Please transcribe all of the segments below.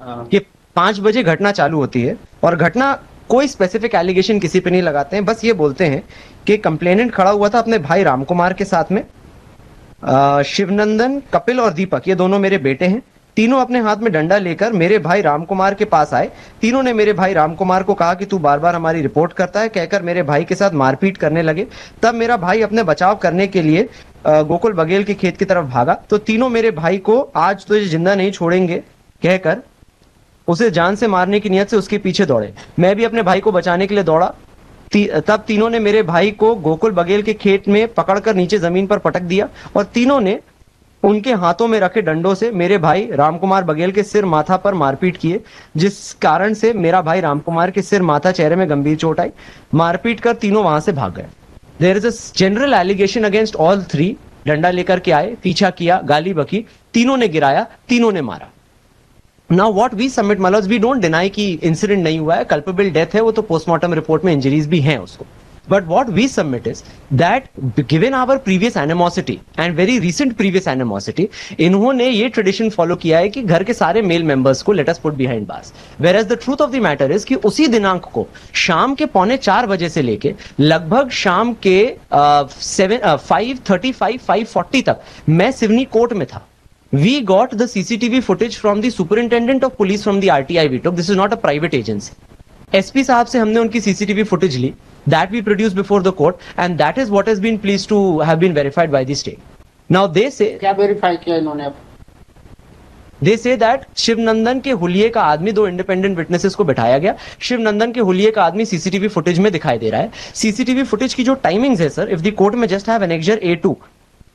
कि 5 बजे घटना चालू होती है और घटना कोई स्पेसिफिक एलिगेशन किसी पे नहीं लगाते हैं, बस ये बोलते हैं कि कंप्लेनेंट खड़ा हुआ था अपने भाई रामकुमार के साथ में। शिवनंदन, कपिल और दीपक ये दोनों मेरे बेटे हैं। तीनों अपने हाथ में डंडा लेकर मेरे भाई रामकुमार के पास आए। तीनों ने मेरे भाई रामकुमार को कहा कि तू बार बार हमारी रिपोर्ट करता है, कहकर मेरे भाई के साथ मारपीट करने लगे। तब मेरा भाई अपने बचाव करने के लिए गोकुल बघेल के खेत की तरफ भागा, तो तीनों मेरे भाई को आज तुझे जिंदा नहीं छोड़ेंगे कहकर उसे जान से मारने की नियत से उसके पीछे दौड़े। मैं भी अपने भाई को बचाने के लिए दौड़ा। तब तीनों ने मेरे भाई को गोकुल बघेल के खेत में पकड़कर नीचे जमीन पर पटक दिया और तीनों ने उनके हाथों में रखे डंडों से मेरे भाई रामकुमार बघेल के सिर माथा पर मारपीट किए, जिस कारण से मेरा भाई रामकुमार के सिर माथा चेहरे में गंभीर चोट आई। मारपीट कर तीनों वहां से भाग गए। There is a general allegation against all three. डंडा लेकर के आए, पीछा किया, गाली बकी, तीनों ने गिराया, तीनों ने मारा। नाउ व्हाट वी सबमिट, मतलब वी डोंट डिनाई कि इंसिडेंट नहीं हुआ है, कल्पेबल डेथ है, वो तो पोस्टमार्टम रिपोर्ट में इंजरीज भी हैं उसको। But what we submit is that given our previous animosity and very recent previous animosity, इन्होंने ये ट्रेडिशन फॉलो किया है कि घर के सारे मेल मेंबर्स को let us put behind bars. Whereas the truth of the matter is कि उसी दिनांक को शाम के 3:45 बजे से लेके लगभग शाम के 5:35 5:40 तक मैं सिवनी कोर्ट में था। We got the CCTV footage from the superintendent of police from the RTI we took. This is not a private agency. SP साहब से हमने उनकी CCTV footage ली, that we produced before the court, and that is what has been pleased to have been verified by the state. Now they say, क्या verify किया इन्होंने? they say that Shivnandan के हुलिये का आदमी, 2 इंडिपेंडेंट विटनेसेस को बिठाया गया। शिवनंदन के हुलिये का आदमी CCTV फुटेज में दिखाई दे रहा है। CCTV फुटेज की जो टाइमिंग्स है सर, इफ द कोर्ट में जस्ट हैव एनेक्जर A2,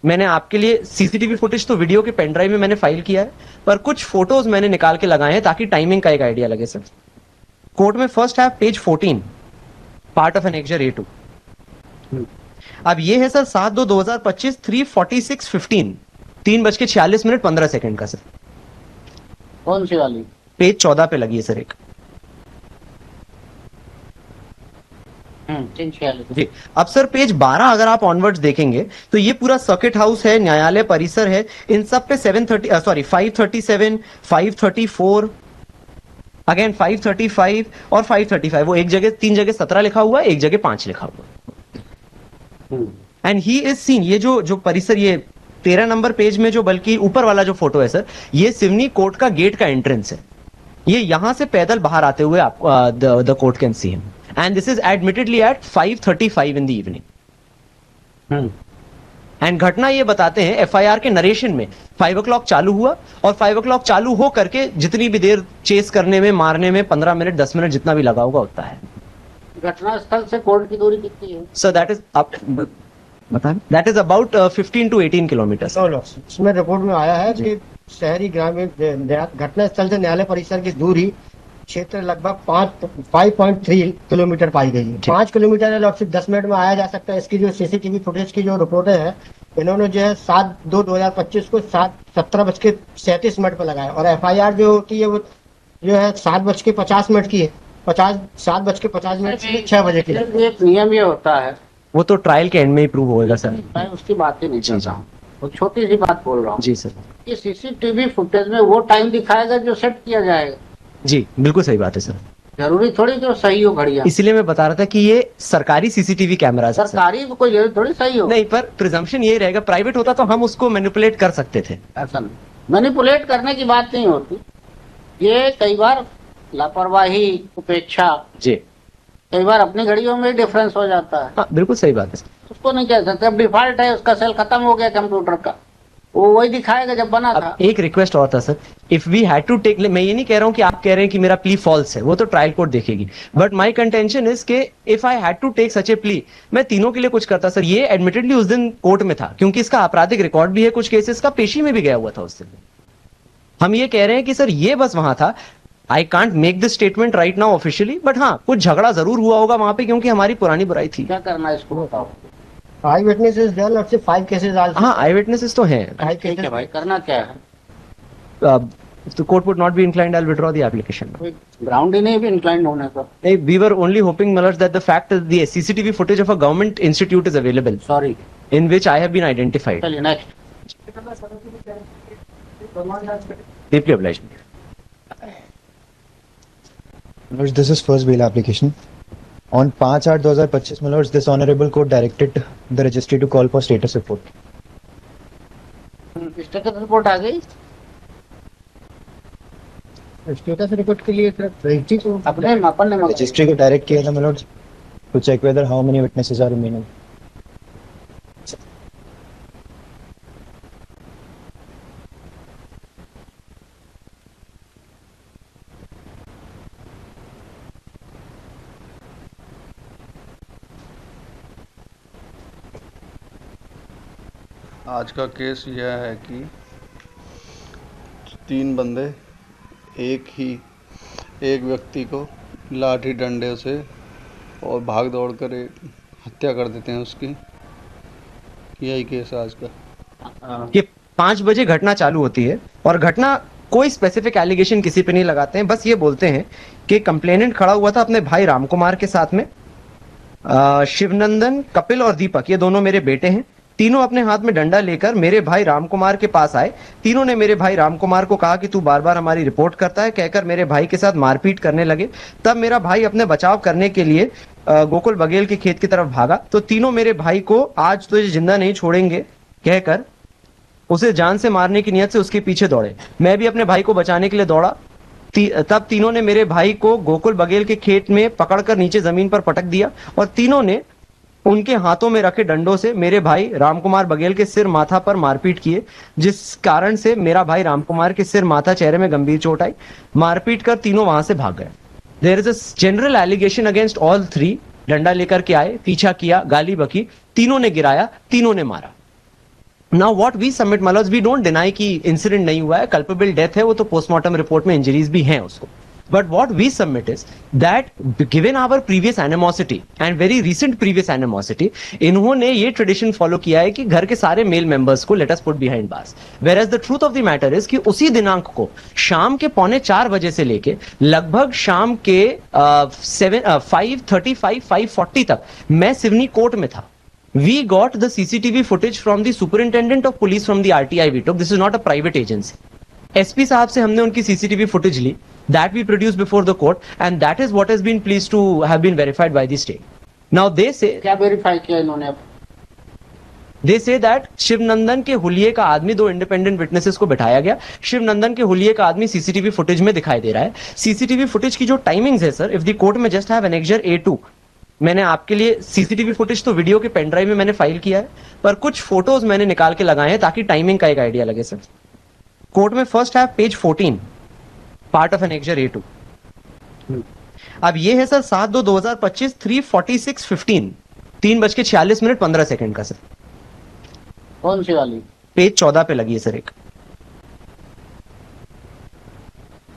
मैंने आपके लिए CCTV फुटेज तो वीडियो के पेन ड्राइव में मैंने फाइल किया है, पर कुछ फोटोज मैंने निकाल के लगाए हैं ताकि टाइमिंग का एक आइडिया लगे सर। कोर्ट में फर्स्ट है page 14, part of annexure A2। अब ये है सर 7/2/2025 3:46:15, 3:46:15 का सर। कौन सी वाली? पेज 14 पे लगी है सर एक। 3:46 जी। अब सर पेज 12 अगर आप ऑनवर्ड्स देखेंगे तो ये पूरा सर्किट हाउस है, न्यायालय परिसर है, इन सब पे 537, 534, अगेन 535 और 535, वो एक जगह 3 जगह 17 लिखा हुआ है, एक जगह 5 लिखा हुआ है। एंड ही इज सीन, ये जो परिसर, ये 13 नंबर पेज में जो बल्कि ऊपर वाला जो फोटो है सर, ये सिवनी कोर्ट का गेट का एंट्रेंस है। ये यहां से पैदल बाहर आते हुए आप the court can see him, and this is admittedly at 5:35 in the evening. And घटना ये बताते हैं FIR के नरेशन में 5 o'clock चालू हुआ और 5 o'clock चालू हो करके जितनी भी देर चेस करने में, मारने में 15 मिनट 10 मिनट जितना भी लगा होगा होता है। घटना स्थल से कोर्ट की दूरी कितनी है? सर दैट इज अप, बताएं, that is about 15 to 18 kilometre. इसमें रिपोर्ट में आया है कि शहरी ग्रामीण घटना स्थल से न्यायालय परिसर की दूरी क्षेत्र लगभग 5.3 किलोमीटर पाई गई है। 5 किलोमीटर है, सिर्फ 10 मिनट में आया जा सकता है। इसकी जो CCTV फुटेज की जो रिपोर्टें हैं, इन्होंने जो है 7/2/2025 को 7:37 पर लगाया, और FIR जो होती है वो जो है 7:50 की है, 7:50 से 6 बजे की। एक नियम ये होता है, वो तो ट्रायल के एंड में ही प्रूव होगा सर। मैं उसकी बात ही नहीं कर रहा हूँ, वो छोटी सी बात बोल रहा हूँ जी सर। कि CCTV फुटेज में वो टाइम दिखाएगा जो सेट किया जाएगा। जी बिल्कुल सही बात है सर। जरूरी थोड़ी जो सही हो घड़िया, इसलिए मैं बता रहा था कि ये सरकारी CCTV कैमरा है सर। सरकारी को कोई जरूरी थोड़ी सही हो। नहीं, पर प्रिजम्पशन यही रहेगा, प्राइवेट होता तो हम उसको मैनिपुलेट कर सकते थे। ऐसा नहीं, मैनिपुलेट करने की बात नहीं होती, ये कई बार लापरवाही, उपेक्षा, जी कई बार अपनी घड़ियों में डिफरेंस हो जाता है। हाँ बिल्कुल सही बात है। उसको नहीं कह सकते, अब डिफॉल्ट है, उसका सेल खत्म हो गया कंप्यूटर का, वो वही दिखाएगा जब बना था। एक रिक्वेस्ट और था sir, if we had to take, मैं ये नहीं कह रहा हूं कि आप कह रहे हैं कि मेरा प्ली फॉल्स है, वो तो ट्रायल कोर्ट देखेगी, बट माय कंटेंशन इज के if I had to take such a plea, मैं तीनों के लिए कुछ करता सर। ये एडमिटेडली उस दिन कोर्ट में था क्योंकि इसका आपराधिक रिकॉर्ड भी है, कुछ केसेस का पेशी में भी गया हुआ था उस दिन। हम ये कह रहे हैं कि सर ये बस वहां था। I can't make this statement right now officially, but हाँ कुछ झगड़ा जरूर हुआ होगा वहां पे क्योंकि हमारी पुरानी बुराई थी। क्या करना है इसको बताओ। आई विटनेसेस देयर और सिर्फ 5 केसेस आल्सो। हाँ आई विटनेसेस तो हैं। ठीक है भाई, करना क्या है? If the court would not be inclined, I'll withdraw the application. कोई ग्राउंड ही नहीं भी इंक्लाइंड होने का। We were only hoping, Malaj, that the fact that the CCTV footage of a government institute is available, sorry, in which I have been identified. चलिए next. Deeply obliged. Lords, this is first bail application. On 5/8/2025, my lords, this honorable court directed the registry to call for status report. Status report आ गई status report के लिए सिर्फ registry को अपने अपन ने मंगाई। Registry को डायरेक्ट किया था my lords to check whether how many witnesses are remaining. आज का केस यह है कि 3 बंदे एक व्यक्ति को लाठी डंडे से और भाग दौड़ कर हत्या कर देते हैं उसकी। यही केस है आज का। ये 5 बजे घटना चालू होती है और घटना कोई स्पेसिफिक एलिगेशन किसी पे नहीं लगाते हैं, बस ये बोलते हैं कि कंप्लेनेंट खड़ा हुआ था अपने भाई रामकुमार के साथ में। शिवनंदन, कपिल और दीपक ये दोनों मेरे बेटे हैं। तीनों अपने हाथ में डंडा लेकर मेरे भाई रामकुमार के पास आए। तीनों ने मेरे भाई रामकुमार को कहा कि तू बार बार हमारी रिपोर्ट करता है, कहकर मेरे भाई के साथ मारपीट करने लगे। तब मेरा भाई अपने बचाव करने के लिए गोकुल बघेल के खेत की तरफ भागा तो तीनों मेरे भाई को आज तुझे जिंदा नहीं छोड़ेंगे कहकर उसे जान से मारने की नियत से उसके पीछे दौड़े। मैं भी अपने भाई को बचाने के लिए दौड़ा। तब तीनों ने मेरे भाई को गोकुल बघेल के खेत में पकड़कर नीचे जमीन पर पटक दिया और तीनों ने उनके हाथों में रखे डंडों से मेरे भाई रामकुमार बघेल के सिर माथा पर मारपीट किए, जिस कारण से मेरा भाई रामकुमार के सिर माथा चेहरे में गंभीर चोट आई। मारपीट कर तीनों वहां से भाग गए। There is a general allegation against all 3। डंडा लेकर के आए, पीछा किया, गाली बकी, तीनों ने गिराया, तीनों ने मारा। नाउ व्हाट वी सबमिट मलर्स, वी डोंट डिनाई कि इंसिडेंट नहीं हुआ है, कल्पेबल डेथ है, वो तो पोस्टमार्टम रिपोर्ट में इंजरीज भी हैं उसको। But what we submit is that given our previous animosity and very recent previous animosity, इन्होंने ये tradition follow किया है कि घर के सारे male members को let us put behind bars. Whereas the truth of the matter is कि उसी दिनांक को शाम के 3:45 बजे से लेके लगभग शाम के 5:35, 5:40 तक मैं सिवनी कोर्ट में था। We got the CCTV footage from the superintendent of police from the RTI we took. This is not a private agency. SP साहब से हमने उनकी CCTV footage ली, that we produced before the court, and that is what has been pleased to have been verified by the state. Now they say क्या verify किया इन्होंने अब? they say that Shivnandan के हुलिये का आदमी 2 इंडिपेंडेंट विटनेसेस को बिठाया गया। शिवनंदन के हुलिये का आदमी CCTV फुटेज में दिखाई दे रहा है। CCTV फुटेज की जो टाइमिंग्स है सर, इफ द कोर्ट में जस्ट हैव एनेक्जर A2, मैंने आपके लिए CCTV फुटेज तो वीडियो के पेनड्राइव में मैंने फाइल किया है, पर कुछ फोटोज मैंने निकाल के लगाए हैं ताकि टाइमिंग का एक आइडिया लगे सर। कोर्ट में first have page 14, part of annexure A2। अब ये है सर 7/2/2025, 3:46:15, 3:46:15 का सर। कौन सी वाली? पेज 14 पे लगी है सर एक।